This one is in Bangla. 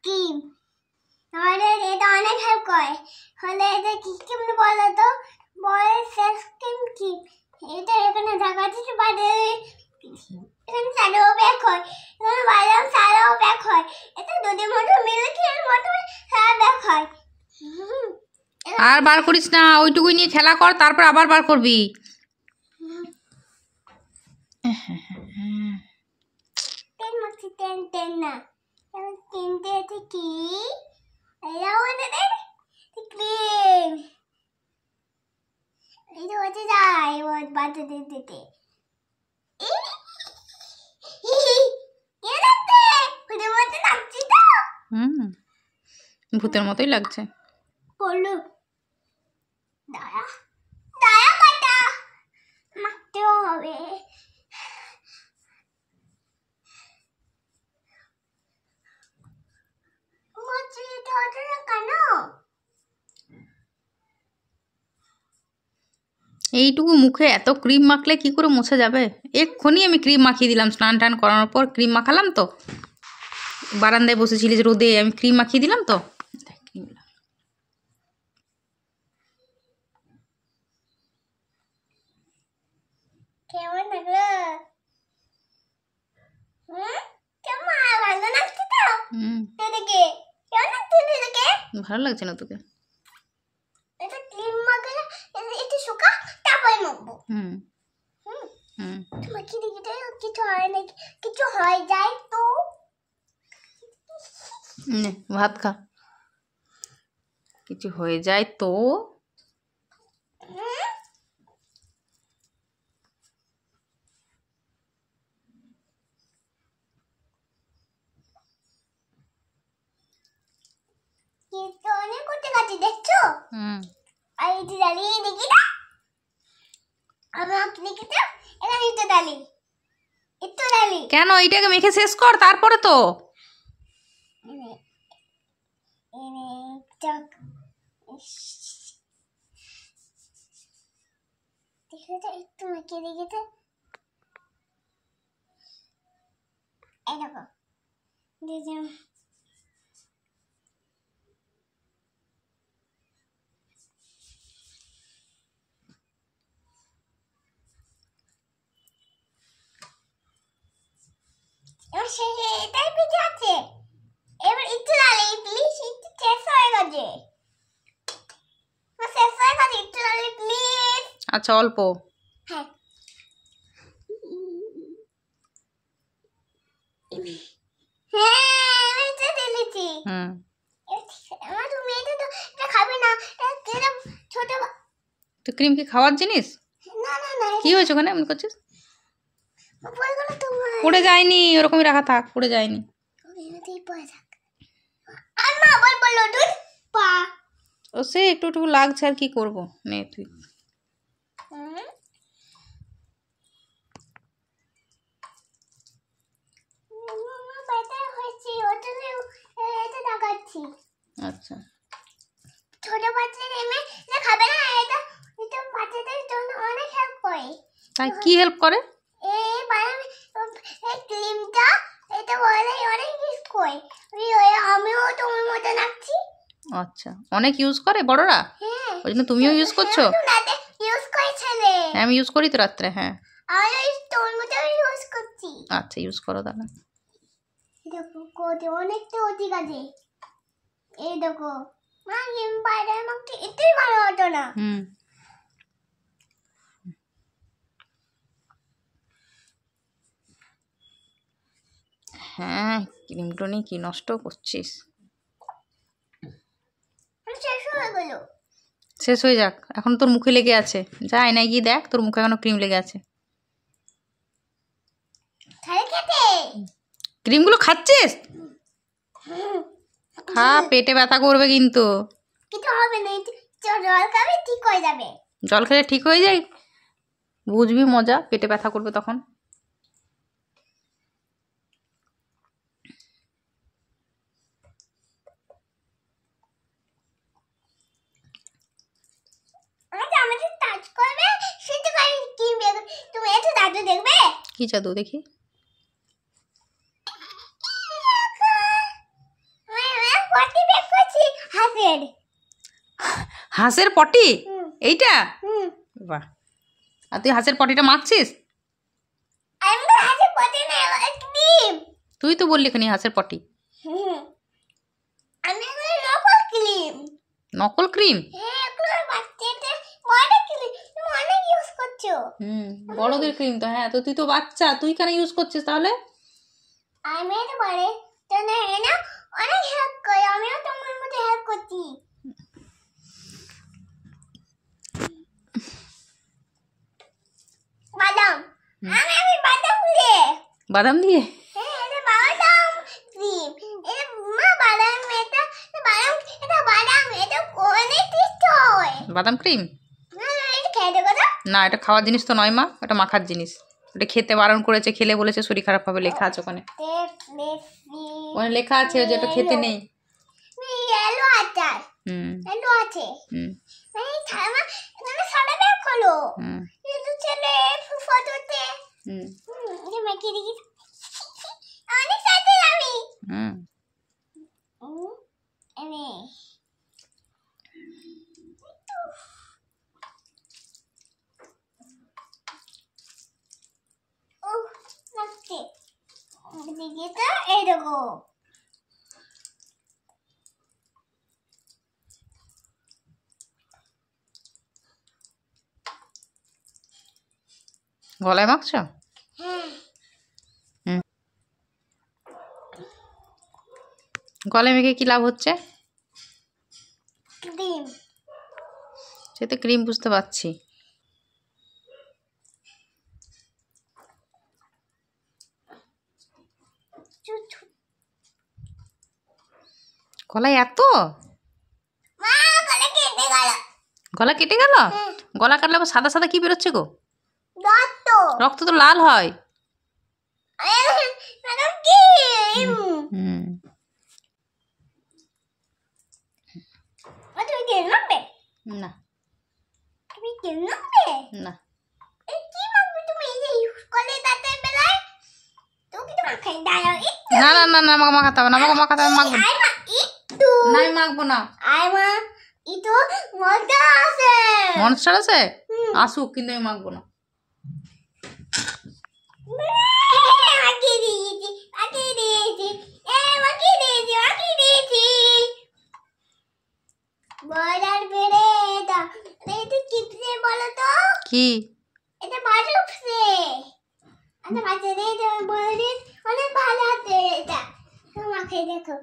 ক্রিম আমাদের এটা অনেক হেল্প করে হলে এটা কি কেমনে বলো তো বলে ফেস ক্রিম কি এটা এখানে জায়গা দিতে পারে এখানে সারাও ব্যাক হয় এখানে বাদাম সারাও ব্যাক হয় এটা দুধের মতো মিল্কের মতো সারা ব্যাক হয় আর বার করিস না, ওইটুকুই নিয়ে খেলা কর, তারপর আবার বার করবি। টেন মাছি টেন টেন না কিনতে আছে কি ক্রিম এই তো হচ্ছে যায় ওর বাচ্চাদের দিতে ভূতের মতোই লাগছে। পড়লো দাঁড়া দাঁড়া কাটা মারতেও হবে কেন এইটুকু মুখে এত ক্রিম মাখলে কি করে মোছা যাবে? এক্ষুনি আমি ক্রিম মাখিয়ে দিলাম, স্নান টান করানোর পর ক্রিম মাখালাম তো, বারান্দায় বসেছিলিস রোদে, আমি ক্রিম মাখিয়ে দিলাম তো। কেমন লাগলো কেমন ভালো লাগছে তো তোদেরকে কেমন লাগছে তোদেরকে ভালো লাগছে না তোকে? এটা ক্রিম মাখলে এটা শুকা তারপরে মাখবো তোমার কি দেখি কিছু হয় না কিছু হয়ে যায় তো ভাত খা, কিছু হয়ে যায় তো অনেক করতে কাছে দেখছো আর এই যে দাঁড়িয়ে দেখি না আমার দেখি তো এখানে একটু দাঁড়িয়ে একটু দাঁড়িয়ে কেন? এইটাকে মেখে শেষ কর, তারপরে তো একটু মেখে দেখি তো এই দেখো এটাই পিঠে আছে এবার একটু ডালে প্লিজ একটু শেষ হয়ে গেছে শেষ হয়ে গেছে একটু ডালে প্লিজ আচ্ছা অল্প হ্যাঁ এটা দিয়েছি আমার তুমি এটা খাবে না ছোট তো ক্রিম কি খাওয়ার জিনিস? না না না কি হয়েছে ওখানে এমন করছিস? বলগুলো তোমার পড়ে যায়নি, ওরকমই রাখা থাক, পড়ে যায়নি। ও সে একটু একটু লাগছে, আর কি করব, নে তুই। আচ্ছা ছোট বাচ্চাদের এমনি খাবে না এটা এটা বাচ্চাদের জন্য অনেক হেল্প করে। তাই কি হেল্প করে? এই বানাবে এই ক্রিমটা এটা বলে অনেক ইউজ করে আমিও তোমার মতো নাচ্ছি। আচ্ছা অনেক ইউজ করে বড়রা, ওই জন্য তুমিও ইউজ করছো? ইউজ করেছিলে? আমি ইউজ করি তো রাত্রে। হ্যাঁ আমি তোমার মতো ইউজ করছি। আচ্ছা ইউজ করো তাহলে। দেখো কোটে অনেকটা অধিক আছে এই দেখো মা গেম বাইরে আমাকে এটাই ভালো হতো না। হ্যাঁ ক্রিমটা নিয়ে কি নষ্ট করছিস? শেষ হয়ে যাক, এখন তোর মুখে লেগে আছে, যা আয়নায় গিয়ে দেখ তোর মুখে এখনো ক্রিম লেগে আছে। ক্রিমগুলো খাচ্ছিস? খা, পেটে ব্যথা করবে কিন্তু। কিছু হবে না, জল খাবে ঠিক হয়ে যাবে। জল খেলে ঠিক হয়ে যায়, বুঝবি মজা, পেটে ব্যথা করবে তখন। কি জাদু দেখি? হাঁসের পটি হুম। এইটা? হুম। বাহ, আর তুই হাঁসের পটিটা মাখছিস? আমি তো হাতে পটি না, ক্রিম। তুই তো বললি খানি হাঁসের পটি। আমি এগুলো নকল ক্রিম। নকল ক্রিম? হ্যাঁ, এগুলো বাচ্চাদের বড় ক্রিম, তুমি অনেক ইউজ করছো। বড়দের ক্রিম তো। হ্যাঁ, তো তুই তো বাচ্চা, তুই কেন ইউজ করছিস তাহলে? আমি তো পারে তো না, না অনেক হেল্প করে, আমিও তোমার মধ্যে হেল্প করছি। বাদাম, আমি বাদাম দিয়ে। বাদাম দিয়ে? হ্যাঁ, এটা বাদাম ক্রিম। এটা মা বাদাম, এটা বাদাম, এটা বাদাম, এটা অনেক টেস্ট হয়। বাদাম ক্রিম? না না, এটা খেতে কথা। না, এটা খাওয়ার জিনিস তো নয় মা, এটা মাখার জিনিস। এটা খেতে বারণ করেছে, খেলে বলেছে শরীর খারাপ হবে, লেখা আছে ওখানে। ওখানে লেখা আছে যে এটা খেতে নেই। ইয়েলো আচার, ইয়েলো আছে। এই থামা, তুমি সাদা ব্যাগ খোলো। কিন্তু ছেলে ফটোতে এটা মেকে দেখি। অনেক সাথে আমি আমি ও লাগছে দেখি তো, এই দেখো। গলায় মাখছো? হ্যাঁ, গলায় মেখে কি লাভ হচ্ছে? ক্রিম। সে তো ক্রিম বুঝতে পারছি। গলায় এত? মা গলা কেটে গেল। গলা কেটে গেল? গলা কাটলে আবার সাদা সাদা কি বেরোচ্ছে গো? রক্ত। রক্ত তো লাল হয়। Madam cream. তুমি ক্রিম মাখবে? না। তুমি ক্রিম মাখবে? না। এই কি মাখবে তুমি? এই যে ইউজ করলে দাঁতের বেলায়, তুমি কি তোমার খাই দাঁড়াও একটু। না না না না, আমাকে মাখাতে হবে না, আমাকে মাখাতে হবে, মাখবো না। আই মা একটু। না, আমি মাখবো না। আই মা একটু মজা আছে। মনস্টার আছে? আসুক, কিন্তু আমি মাখবো না। মাখিয়ে দিয়েছি, মাখিয়ে দিয়েছি, মাখিয়ে দিয়েছি, মাখিয়ে দিয়েছি। বলার বেড়ে এটা এটা কিপসে বলো তো? কি? এটা বাজুপসে। আচ্ছা বাচ্চাদের এটা বলে দিন, অনেক ভালো আছে এটা। তুমি মাখিয়ে দেখো।